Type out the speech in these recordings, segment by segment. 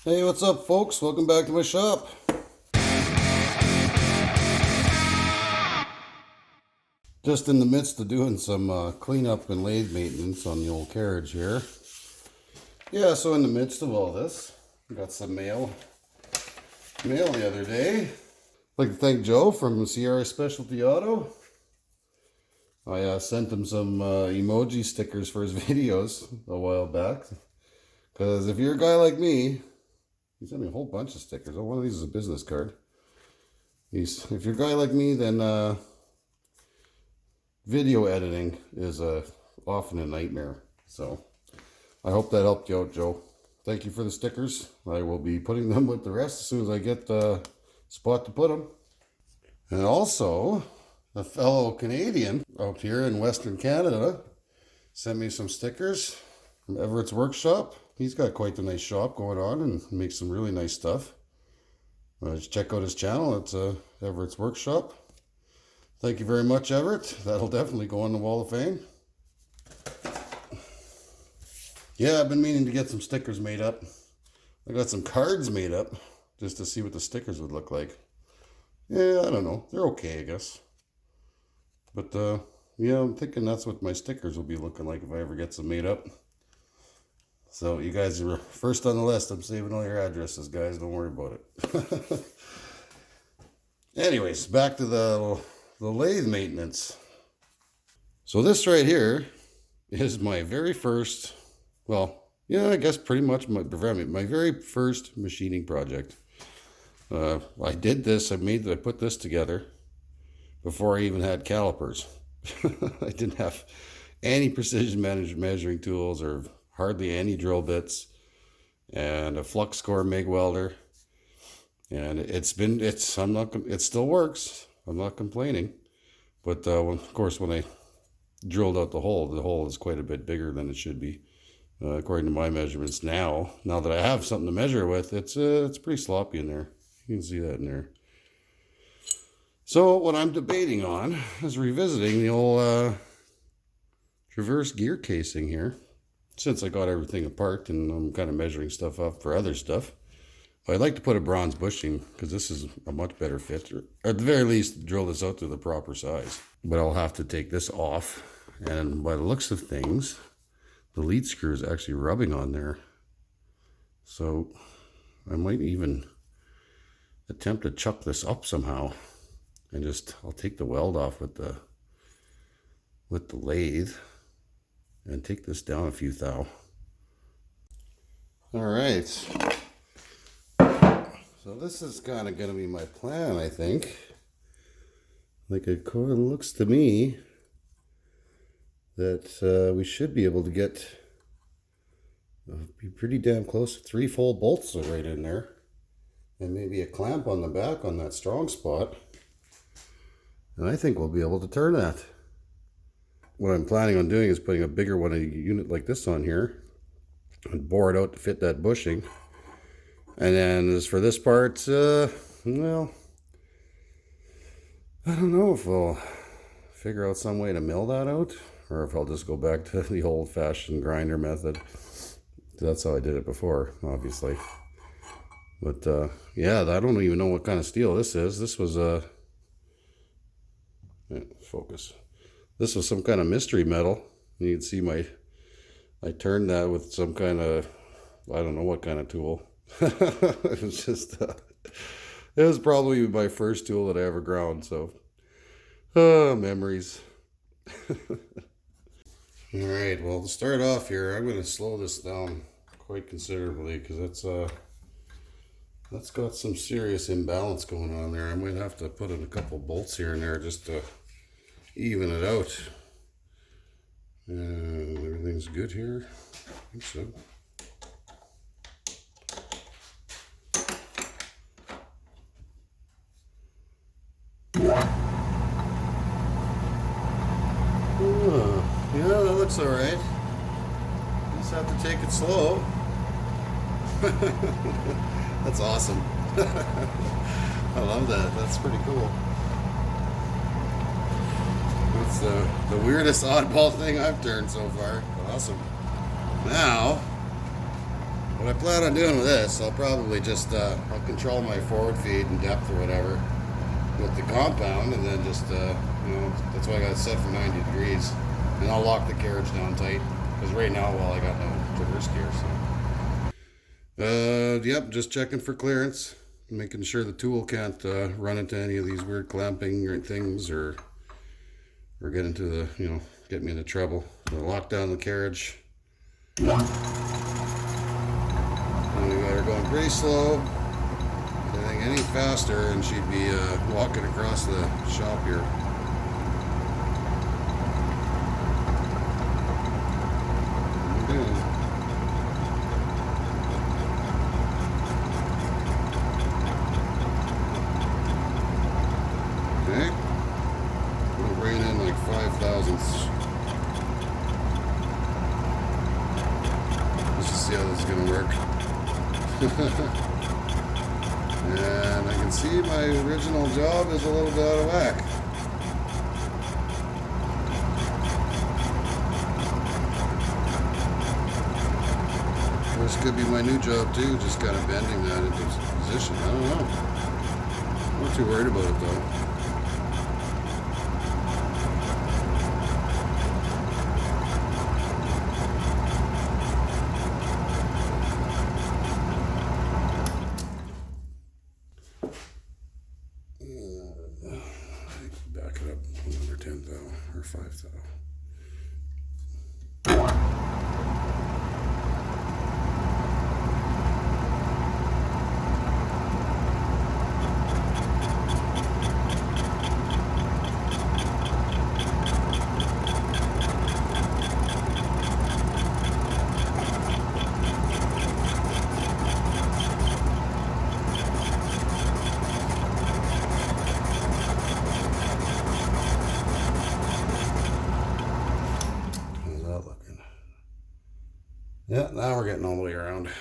Hey, what's up, folks? Welcome back to my shop. Just in the midst of doing some cleanup and lathe maintenance on the old carriage here. Yeah, so in the midst of all this, got some mail the other day. I'd like to thank Joe from Sierra Specialty Auto. I sent him some emoji stickers for his videos a while back. Because if you're a guy like me, he sent me a whole bunch of stickers. Oh, one of these is a business card. If you're a guy like me, then video editing is often a nightmare. So I hope that helped you out, Joe. Thank you for the stickers. I will be putting them with the rest as soon as I get the spot to put them. And also, a fellow Canadian out here in Western Canada sent me some stickers from Everett's workshop. He's got quite the nice shop going on and makes some really nice stuff. Just check out his channel. It's Everett's Workshop. Thank you very much, Everett. That'll definitely go on the Wall of Fame. Yeah, I've been meaning to get some stickers made up. I got some cards made up just to see what the stickers would look like. Yeah, I don't know. They're okay, I guess. But, yeah, I'm thinking that's what my stickers will be looking like if I ever get some made up. So you guys are first on the list. I'm saving all your addresses, guys. Don't worry about it. Anyways, back to the lathe maintenance. So this right here is my very first, well, yeah, I guess pretty much my very first machining project. I did this, I put this together before I even had calipers. I didn't have any precision measuring tools or hardly any drill bits and a flux core MIG welder. And it still works. I'm not complaining. But of course, when I drilled out the hole is quite a bit bigger than it should be. According to my measurements now that I have something to measure with, it's pretty sloppy in there. You can see that in there. So what I'm debating on is revisiting the old traverse gear casing here. Since I got everything apart and I'm kind of measuring stuff up for other stuff. I'd like to put a bronze bushing because this is a much better fit. Or at the very least, drill this out to the proper size. But I'll have to take this off. And by the looks of things, the lead screw is actually rubbing on there. So I might even attempt to chuck this up somehow. And I'll take the weld off with the lathe. And take this down a few thou. All right. So this is kind of going to be my plan, I think. Like it kind of looks to me that we should be able to be pretty damn close to 3 full bolts right in there. And maybe a clamp on the back on that strong spot. And I think we'll be able to turn that. What I'm planning on doing is putting a bigger one, a unit like this on here. And bore it out to fit that bushing. And then as for this part, well, I don't know if we'll figure out some way to mill that out or if I'll just go back to the old-fashioned grinder method. That's how I did it before, obviously. But, yeah, I don't even know what kind of steel this is. This was focus. This was some kind of mystery metal. You can see I turned that with some kind of, I don't know what kind of tool. It was just, it was probably my first tool that I ever ground, so, memories. Alright, well, to start off here, I'm going to slow this down quite considerably, because that's got some serious imbalance going on there. I might have to put in a couple bolts here and there just to even it out. And everything's good here. I think so. Oh, yeah, that looks alright. Just have to take it slow. That's awesome. I love that. That's pretty cool. It's the weirdest oddball thing I've turned so far. Awesome. Now, What I plan on doing with this, I'll probably just I'll control my forward feed and depth or whatever with the compound, and then just that's why I got it set for 90 degrees, and I'll lock the carriage down tight because right now, well, I got no reverse gear, so yep, just checking for clearance, making sure the tool can't run into any of these weird clamping or things or get into the get me into trouble. So lock down the carriage. And we got her going pretty slow. I think any faster and she'd be walking across the shop here. Okay. We'll bring in like 5 thousandths. Let's just see how this is going to work. And I can see my original job is a little bit out of whack. This could be my new job too, just kind of bending that into position. I don't know. I'm not too worried about it though. Back it up another 10 thou or 5 thou. Yeah, now we're getting all the way around.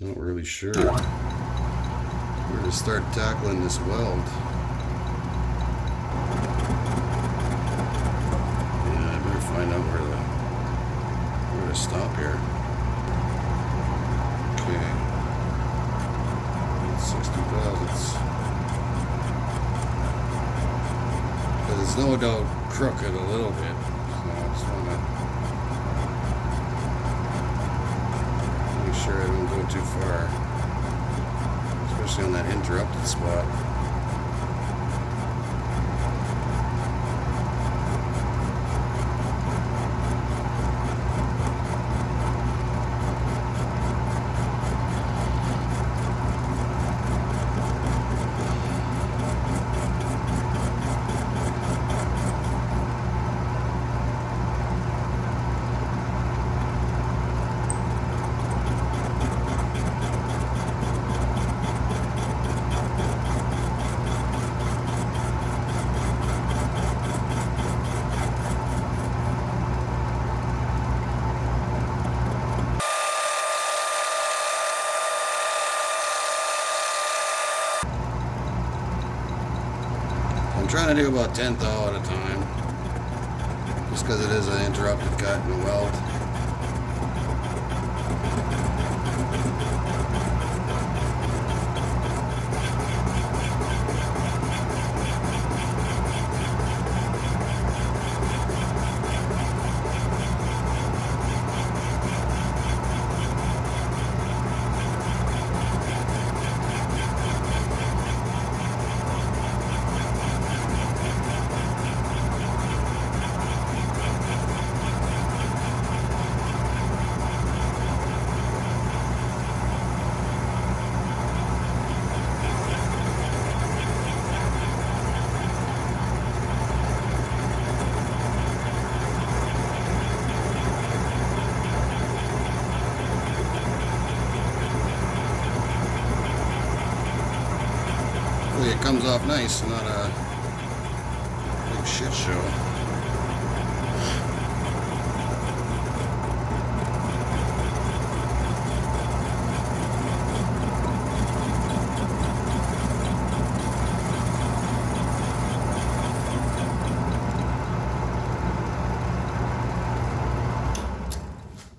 Not really sure where to start tackling this weld. Yeah, I better find out where to stop here. Okay, 60 thousandths. Because it's no doubt crooked a little bit, so I just want to sure I don't go too far, especially on that interrupted spot. I'm trying to do about 10 thou at a time, just because it is an interrupted cut and a weld. It comes off nice, not a big shit show.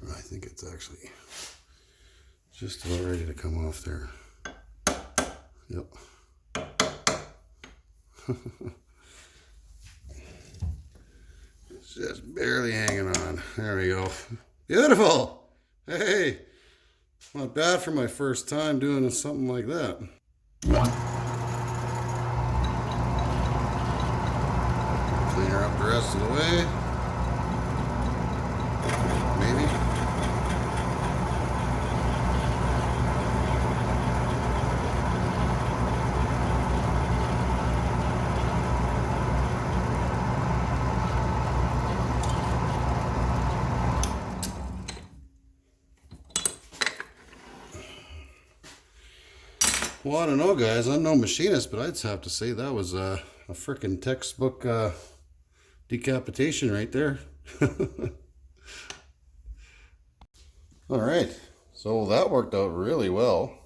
I think it's actually just about ready to come off there. Yep. It's just barely hanging on. There we go. Beautiful. Hey, not bad for my first time doing something like that. Clean her up the rest of the way. Maybe. Well, I don't know, guys. I'm no machinist, but I'd have to say that was a frickin' textbook decapitation right there. All right, so that worked out really well.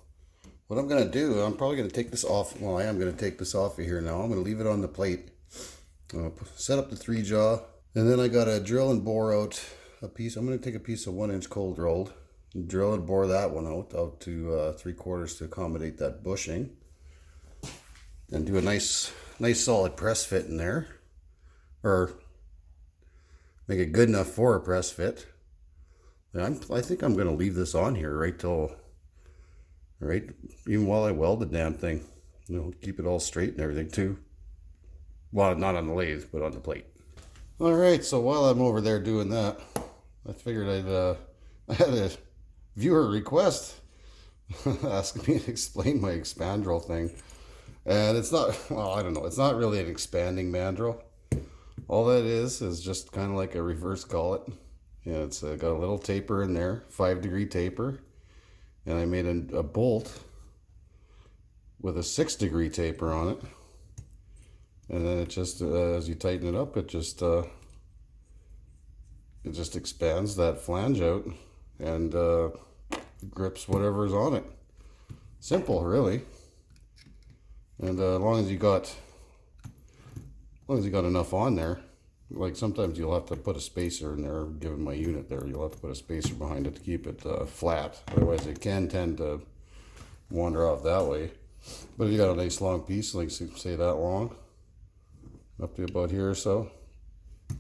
What I'm gonna do, I'm probably gonna take this off. Well, I am gonna take this off of here now. I'm gonna leave it on the plate. Set up the 3-jaw, and then I gotta drill and bore out a piece. I'm gonna take a piece of 1-inch cold rolled. Drill and bore that one out to 3/4 to accommodate that bushing, and do a nice solid press fit in there, or make it good enough for a press fit. And I think I'm going to leave this on here even while I weld the damn thing. Keep it all straight and everything too. Well, not on the lathe, but on the plate. All right, so while I'm over there doing that, I figured I had a viewer request asking me to explain my expandrel thing. And it's not, well, I don't know, it's not really an expanding mandrel. All that is just kind of like a reverse collet. Yeah, it's got a little taper in there, 5-degree taper. And I made a bolt with a 6-degree taper on it. And then it just, as you tighten it up, it just expands that flange out and grips whatever's on it. Simple, really. And as long as you got enough on there, like sometimes you'll have to put a spacer in there. Given my unit there, you'll have to put a spacer behind it to keep it flat. Otherwise, it can tend to wander off that way. But if you got a nice long piece, like say that long, up to about here or so,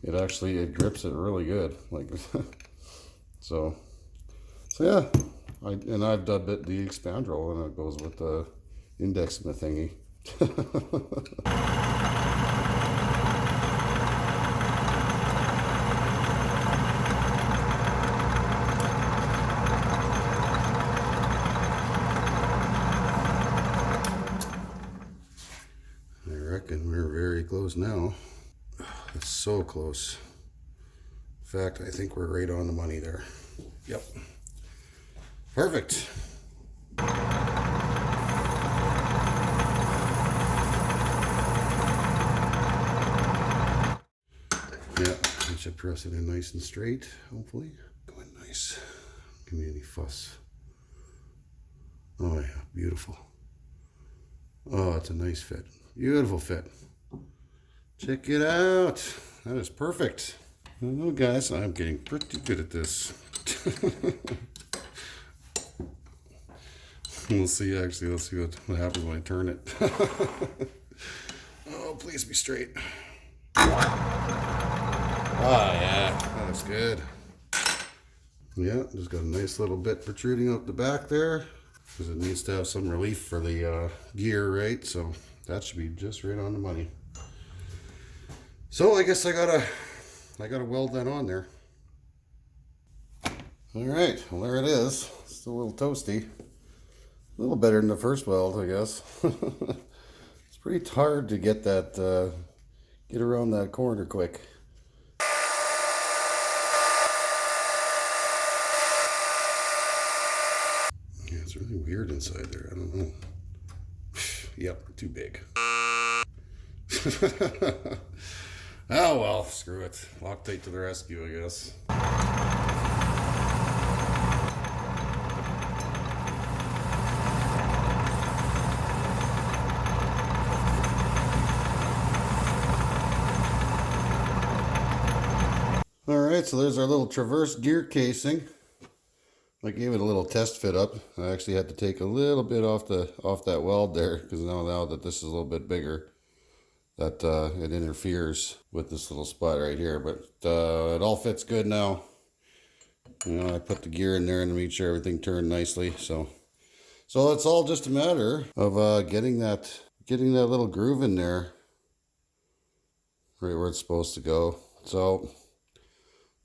it grips it really good. Like so yeah. I've dubbed it the expandrel, and it goes with the index and the thingy. I reckon we're very close now. It's so close. In fact, I think we're right on the money there. Yep. Perfect. Yeah, I should press it in nice and straight, hopefully. Going nice. Give me any fuss. Oh yeah, beautiful. Oh, it's a nice fit. Beautiful fit. Check it out. That is perfect. Oh, guys, I'm getting pretty good at this. We'll see, actually. Let's see what happens when I turn it. Oh, please be straight. Ah, yeah, that is good. Yeah, just got a nice little bit protruding out the back there because it needs to have some relief for the gear, right? So that should be just right on the money. So I guess I gotta weld that on there. All right, well there it is. Still a little toasty. A little better than the first weld, I guess. It's pretty hard to get that, get around that corner quick. Yeah, it's really weird inside there. I don't know. Yep, too big. Oh well, screw it. Loctite to the rescue, I guess. Alright, so there's our little traverse gear casing. I gave it a little test fit up. I actually had to take a little bit off that weld there because now that this is a little bit bigger, that it interferes with this little spot right here. But it all fits good now. You know, I put the gear in there and made sure everything turned nicely. So it's all just a matter of getting that little groove in there, right where it's supposed to go. So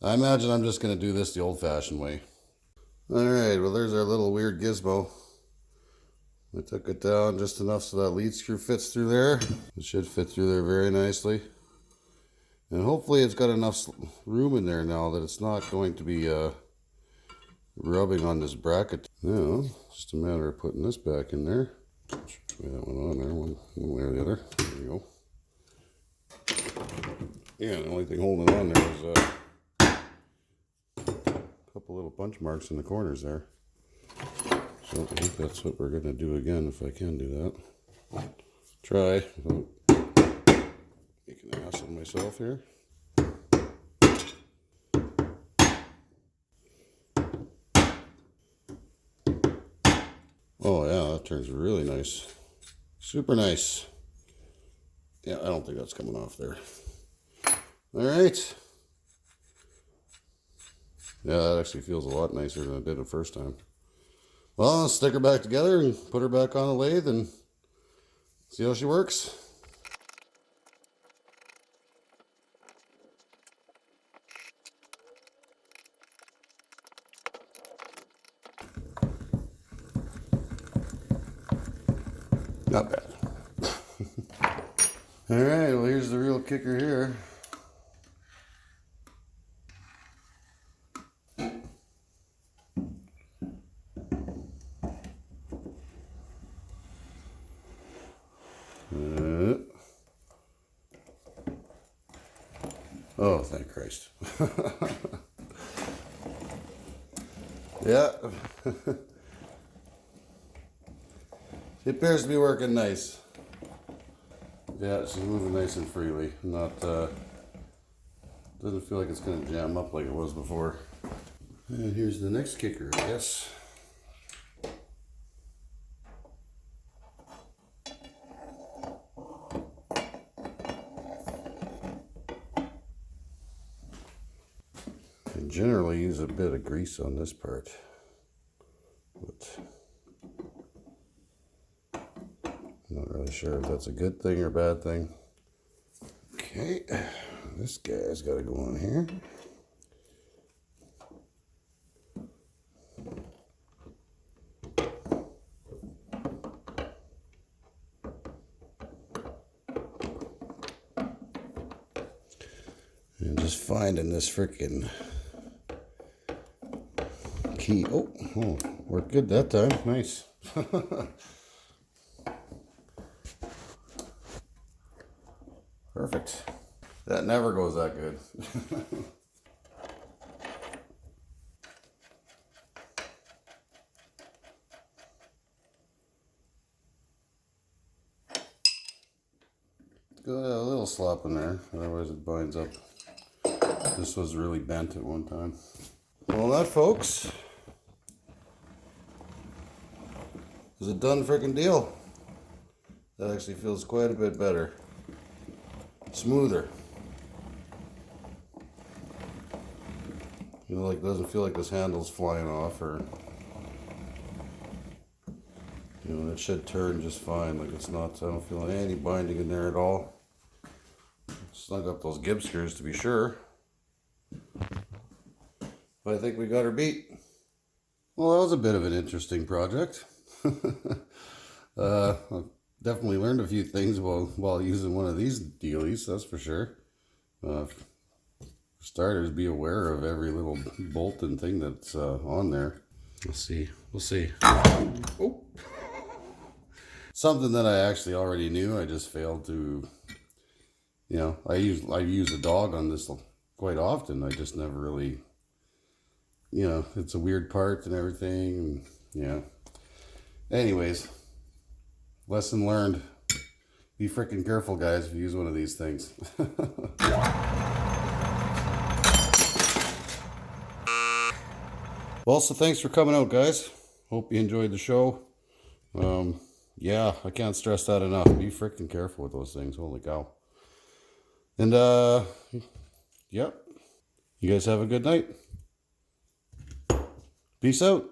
I imagine I'm just going to do this the old-fashioned way. Alright, well there's our little weird gizmo. I took it down just enough so that lead screw fits through there. It should fit through there very nicely. And hopefully it's got enough room in there now that it's not going to be rubbing on this bracket. Now, just a matter of putting this back in there. Try that one on there, one way or the other. There we go. Yeah, the only thing holding it on there is couple little punch marks in the corners there. So I think that's what we're going to do again if I can do that. Try without making an ass of myself here. Oh yeah, that turns really nice. Super nice. Yeah, I don't think that's coming off there. Alright. Yeah, that actually feels a lot nicer than it did the first time. Well, I'll stick her back together and put her back on the lathe and see how she works. Not bad. Alright, well here's the real kicker here. Oh, thank Christ. Yeah. It appears to be working nice. Yeah, she's moving nice and freely. Not, doesn't feel like it's going to jam up like it was before. And here's the next kicker, I guess. I generally use a bit of grease on this part, but I'm not really sure if that's a good thing or a bad thing. Okay, this guy's got to go on here. And just finding this freaking key. Oh, worked good that time. Nice. Perfect. That never goes that good. Got a little slop in there, otherwise it binds up. This was really bent at one time. Well, that, folks, is a done freaking deal. That actually feels quite a bit better. Smoother. You know, like, doesn't feel like this handle's flying off, or, you know, it should turn just fine. Like, it's not, I don't feel any binding in there at all. Snug up those Gibbs screws to be sure. But I think we got her beat. Well, that was a bit of an interesting project. I definitely learned a few things while using one of these dealies, that's for sure. For starters, be aware of every little bolt and thing that's on there. We'll see. Oh. Something that I actually already knew, I just failed to, you know, I use a dog on this quite often. I just never really, you know, it's a weird part and everything, and, yeah. Anyways, lesson learned. Be freaking careful, guys, if you use one of these things. Well, so thanks for coming out, guys. Hope you enjoyed the show. Yeah, I can't stress that enough. Be freaking careful with those things. Holy cow. And, yep. You guys have a good night. Peace out.